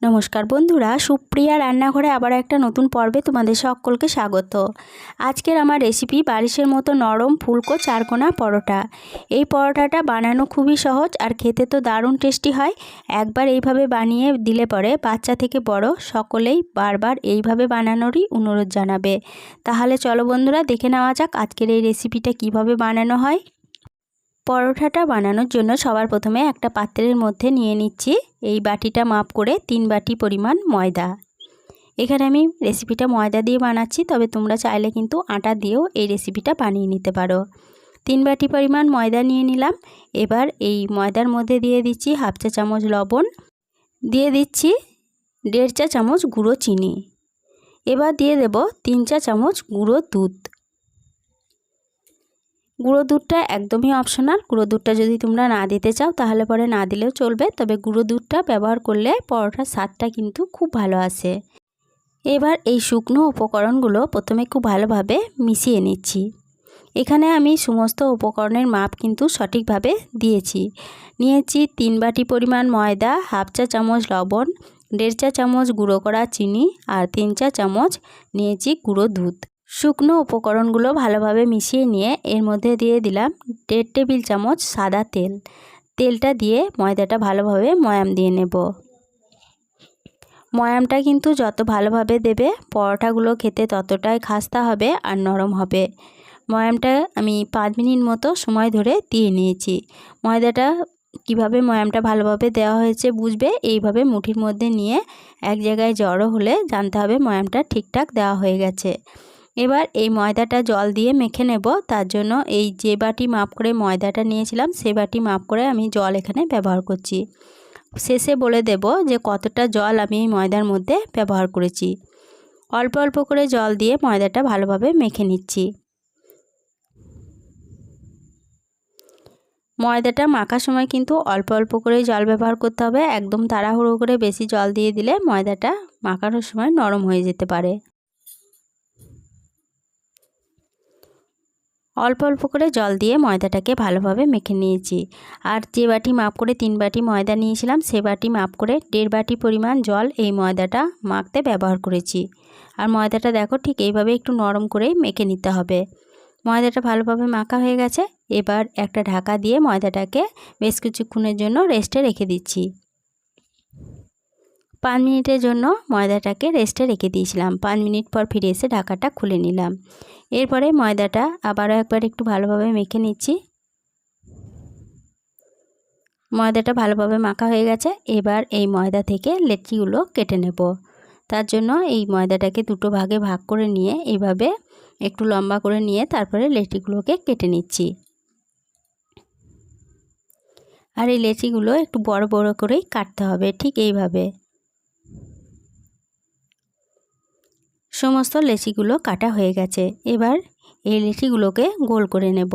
নমস্কার বন্ধুরা, সুপ্রিয়া রান্নাঘরে আবার একটা নতুন পর্বে তোমাদের সকলকে স্বাগত। আজকের আমার রেসিপি বারিশের মতো নরম ফুলকো চারকোনা পরোটা। এই পরোটাটা বানানো খুবই সহজ আর খেতে তো দারুণ টেস্টি হয়। একবার এইভাবে বানিয়ে দিলে পরে বাচ্চা থেকে বড় সকলেই বারবার এইভাবে বানানোরই অনুরোধ জানাবে। তাহলে চলো বন্ধুরা, দেখে নেওয়া যাক আজকের এই রেসিপিটা কিভাবে বানানো হয়। পরোটাটা বানানোর জন্য সবার প্রথমে একটা পাত্রের মধ্যে নিয়ে নিচ্ছি এই বাটিটা মাপ করে 3 বাটি পরিমাণ ময়দা। এখানে আমি রেসিপিটা ময়দা দিয়ে বানাচ্ছি, তবে তোমরা চাইলে কিন্তু আটা দিয়েও এই রেসিপিটা বানিয়ে নিতে পারো। 3 বাটি পরিমাণ ময়দা নিয়ে নিলাম। এবার এই ময়দার মধ্যে দিয়ে দিচ্ছি হাফ চা চামচ লবণ, দিয়ে দিচ্ছি 1.5 চা চামচ গুঁড়ো চিনি। এবার দিয়ে দেব 3 চা চামচ গুঁড়ো দুধ। গুঁড়ো দুধটা একদমই অপশনাল। গুঁড়ো দুধটা যদি তোমরা না দিতে চাও তাহলে পরে না দিলেও চলবে, তবে গুঁড়ো দুধটা ব্যবহার করলে পরোটার স্বাদটা কিন্তু খুব ভালো আসে। এবার এই শুকনো উপকরণগুলো প্রথমে খুব ভালোভাবে মিশিয়ে নিচ্ছি। এখানে আমি সমস্ত উপকরণের মাপ কিন্তু সঠিকভাবে দিয়েছি। নিয়েছি 3 বাটি পরিমাণ ময়দা, হাফ চা চামচ লবণ, 1.5 চা চামচ গুঁড়ো করা চিনি আর 3 চা চামচ নিয়েছি গুঁড়ো দুধ। শুকনো উপকরণগুলো ভালোভাবে মিশিয়ে নিয়ে এর মধ্যে দিয়ে দিলাম 1.5 টেবিল চামচ সাদা তেল। তেলটা দিয়ে ময়দাটা ভালোভাবে ময়াম দিয়ে নেব। ময়ামটা কিন্তু যত ভালোভাবে দেবে পরোটাগুলো খেতে ততটাই খাস্তা হবে আর নরম হবে। ময়ামটা আমি 5 মিনিট মতো সময় ধরে দিয়ে নিয়েছি। ময়দাটা কিভাবে ময়ামটা ভালোভাবে দেওয়া হয়েছে বুঝবে। এইভাবে মুঠির মধ্যে নিয়ে এক জায়গায় জড়ো হলে জানতে হবে ময়ামটা ঠিকঠাক দেওয়া হয়ে গেছে। এবার এই ময়দাটা জল দিয়ে মেখে নেব। তার জন্য এই যে বাটি মাপ করে ময়দাটা নিয়েছিলাম সে বাটি মাপ করে আমি জল এখানে ব্যবহার করছি। শেষে বলে দেব যে কতটা জল আমি এই ময়দার মধ্যে ব্যবহার করেছি। অল্প অল্প করে জল দিয়ে ময়দাটা ভালোভাবে মেখে নিচ্ছি। ময়দাটা মাখার সময় কিন্তু অল্প অল্প করে জল ব্যবহার করতে হবে। একদম তাড়াহুড়ো করে বেশি জল দিয়ে দিলে ময়দাটা মাখানোর সময় নরম হয়ে যেতে পারে। অল্প অল্প করে জল দিয়ে ময়দাটাকে ভালোভাবে মেখে নিয়েছি। আর যে বাটি মাপ করে 3 বাটি ময়দা নিয়েছিলাম সে বাটি মাপ করে 1.5 বাটি পরিমাণ জল এই ময়দাটা মাখতে ব্যবহার করেছি। আর ময়দাটা দেখো ঠিক এইভাবে একটু নরম করেই মেখে নিতে হবে। ময়দাটা ভালোভাবে মাখা হয়ে গেছে। এবার একটা ঢাকা দিয়ে ময়দাটাকে বেশ কিছুক্ষণের জন্য রেস্টে রেখে দিচ্ছি। 5 মিনিটের জন্য ময়দাটাকে রেস্টে রেখে দিয়েছিলাম। 5 মিনিট পর ফিরে এসে ঢাকাটা খুলে নিলাম। এরপরে ময়দাটা আবারও একবার একটু ভালোভাবে মেখে নিচ্ছি। ময়দাটা ভালোভাবে মাখা হয়ে গেছে। এবার এই ময়দা থেকে লেচিগুলো কেটে নেব। তার জন্য এই ময়দাটাকে দুটো ভাগে ভাগ করে নিয়ে এইভাবে একটু লম্বা করে নিয়ে তারপরে লেচিগুলোকে কেটে নিচ্ছি। আর এই লেচিগুলো একটু বড় বড় করেই কাটতে হবে, ঠিক এইভাবে। সমস্ত লেচিগুলো কাটা হয়ে গেছে। এবার এই লেচিগুলোকে গোল করে নেব।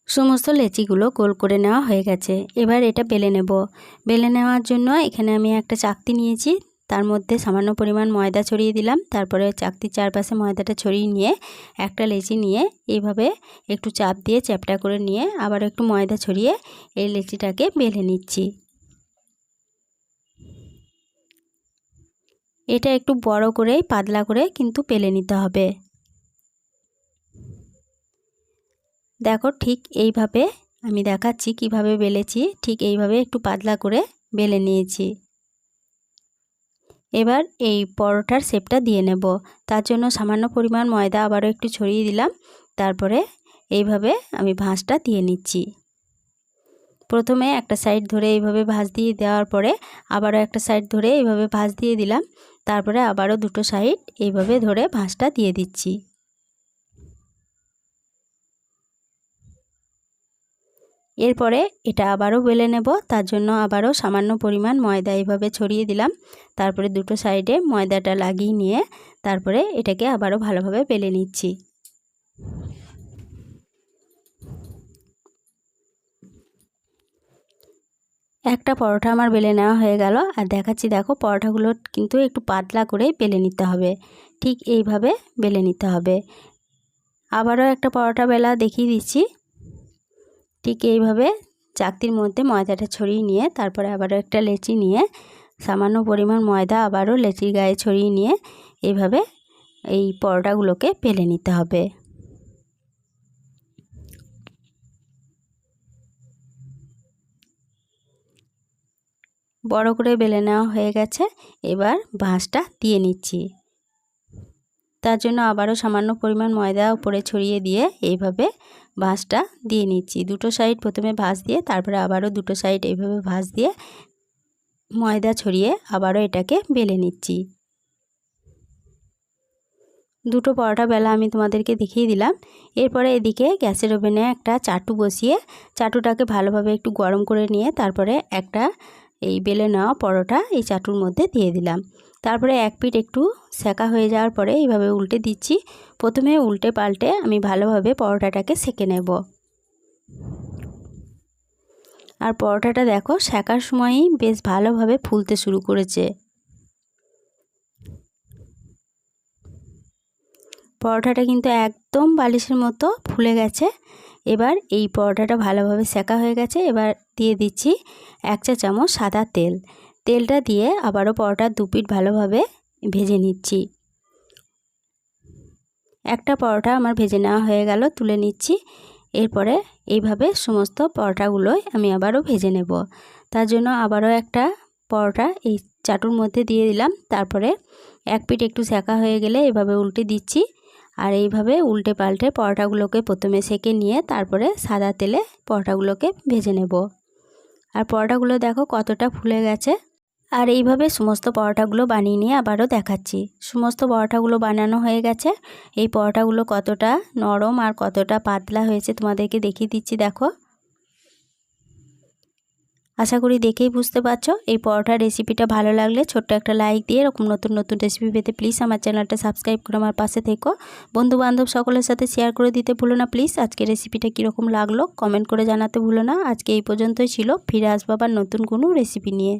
সমস্ত লেচিগুলো গোল করে নেওয়া হয়ে গেছে। এবার এটা বেলে নেব। বেলে নেওয়ার জন্য এখানে আমি একটা চাকতি নিয়েছি, তার মধ্যে সামান্য পরিমাণ ময়দা ছড়িয়ে দিলাম। তারপরে চাকতির চারপাশে ময়দাটা ছড়িয়ে নিয়ে একটা লেচি নিয়ে এইভাবে একটু চাপ দিয়ে চ্যাপটা করে নিয়ে আবার একটু ময়দা ছড়িয়ে এই লেচিটাকে বেলে নিচ্ছি। এটা একটু বড় করে পাতলা করে কিন্তু বেলে নিতে হবে। দেখো ঠিক এইভাবে আমি দেখাচ্ছি কিভাবে বেলেছি, ঠিক এইভাবে একটু পাতলা করে বেলে নিয়েছি। এবার এই পরোটার শেপটা দিয়ে নেব। তার জন্য সামান্য পরিমাণ ময়দা আবারও একটু ছড়িয়ে দিলাম। তারপরে এইভাবে আমি ভাঁজটা দিয়ে নিচ্ছি। প্রথমে একটা সাইড ধরে এইভাবে ভাঁজ দিয়ে দেওয়ার পরে আবারও একটা সাইড ধরে এইভাবে ভাঁজ দিয়ে দিলাম। তারপরে আবারও দুটো সাইড এইভাবে ধরে ভাঁজটা দিয়ে দিচ্ছি। এরপরে এটা আবারও বেলে নেব। তার জন্য আবারও সামান্য পরিমাণ ময়দা এইভাবে ছড়িয়ে দিলাম। তারপরে দুটো সাইডে ময়দাটা লাগিয়ে নিয়ে তারপরে এটাকে আবারও ভালোভাবে বেলে নিচ্ছি। একটা পরোটা আমার বেলে নেওয়া হয়ে গেল। আর দেখাচ্ছি, দেখো পরোটাগুলো কিন্তু একটু পাতলা করে বেলে নিতে হবে। ঠিক এইভাবে বেলে নিতে হবে। আবারও একটা পরোটা বেলা দেখিয়ে দিচ্ছি। ঠিক এইভাবে চাকতির মধ্যে ময়দাটা ছড়িয়ে নিয়ে তারপরে আবারও একটা লেচি নিয়ে সামান্য পরিমাণ ময়দা আবারও লেচির গায়ে ছড়িয়ে নিয়ে এইভাবে এই পরোটাগুলোকে বেলে নিতে হবে। বড় করে বেলে নেওয়া হয়ে গেছে। এবার ভাঁজটা দিয়ে নিচ্ছি। তার জন্য আবারও সামান্য পরিমাণ ময়দা উপরে ছড়িয়ে দিয়ে এইভাবে ভাঁজটা দিয়ে নিচ্ছি। দুটো সাইড প্রথমে ভাঁজ দিয়ে তারপরে আবারও দুটো সাইড এইভাবে ভাঁজ দিয়ে ময়দা ছড়িয়ে আবারও এটাকে বেলে নিচ্ছি। দুটো পরোটা বেলা আমি তোমাদেরকে দেখিয়ে দিলাম। এরপরে এদিকে গ্যাসের ওভেনে একটা চাটু বসিয়ে চাটুটাকে ভালোভাবে একটু গরম করে নিয়ে তারপরে একটা এই বেলে নেওয়া পরোটা এই চাটুর মধ্যে দিয়ে দিলাম। তারপরে এক পিঠ একটু সেকা হয়ে যাওয়ার পরে এইভাবে উল্টে দিচ্ছি। প্রথমে উল্টে পাল্টে আমি ভালোভাবে পরোটাটাকে সেকে নেব। আর পরোটাটা দেখো সেকার সময়ই বেশ ভালোভাবে ফুলতে শুরু করেছে। পরোটাটা কিন্তু একদম বালিশের মতো ফুলে গেছে। এবার এই পরোটাটা ভালোভাবে সেকা হয়ে গেছে। এবার দিয়ে দিচ্ছি 1 চা চামচ সাদা তেল। তেলটা দিয়ে আবারও পরোটার দুপিঠ ভালোভাবে ভেজে নিচ্ছি। একটা পরোটা আমার ভেজে নেওয়া হয়ে গেল, তুলে নিচ্ছি। এরপরে এইভাবে সমস্ত পরোটাগুলোই আমি আবারও ভেজে নেব। তার জন্য আবারও একটা পরোটা এই চাটুর মধ্যে দিয়ে দিলাম। তারপরে এক পিঠ একটু সেকা হয়ে গেলে এভাবে উল্টে দিচ্ছি। আর এইভাবে উল্টে পাল্টে পরোটাগুলোকে প্রথমে সেকে নিয়ে তারপরে সাদা তেলে পরোটাগুলোকে ভেজে নেব। আর পরোটাগুলো দেখো কতটা ফুলে গেছে। আর এইভাবে সমস্ত পরোটাগুলো বানিয়ে নিয়ে আবারও দেখাচ্ছি। সমস্ত পরোটাগুলো বানানো হয়ে গেছে। এই পরোটাগুলো কতটা নরম আর কতটা পাতলা হয়েছে তোমাদেরকে দেখিয়ে দিচ্ছি। দেখো, আশা করি দেখেই বুঝতে পারছো। এই পরোটার রেসিপিটা ভালো লাগলে ছোট্ট একটা লাইক দিয়ে এরকম নতুন নতুন রেসিপি পেতে প্লিজ আমার চ্যানেলটা সাবস্ক্রাইব করে আমার পাশে থেকো। বন্ধু বান্ধব সকলের সাথে শেয়ার করে দিতে ভুলো না প্লিজ। আজকে রেসিপিটা কীরকম লাগলো কমেন্ট করে জানাতে ভুলো না। আজকে এই পর্যন্তই ছিল, ফিরে আসবো আবার নতুন কোনো রেসিপি নিয়ে।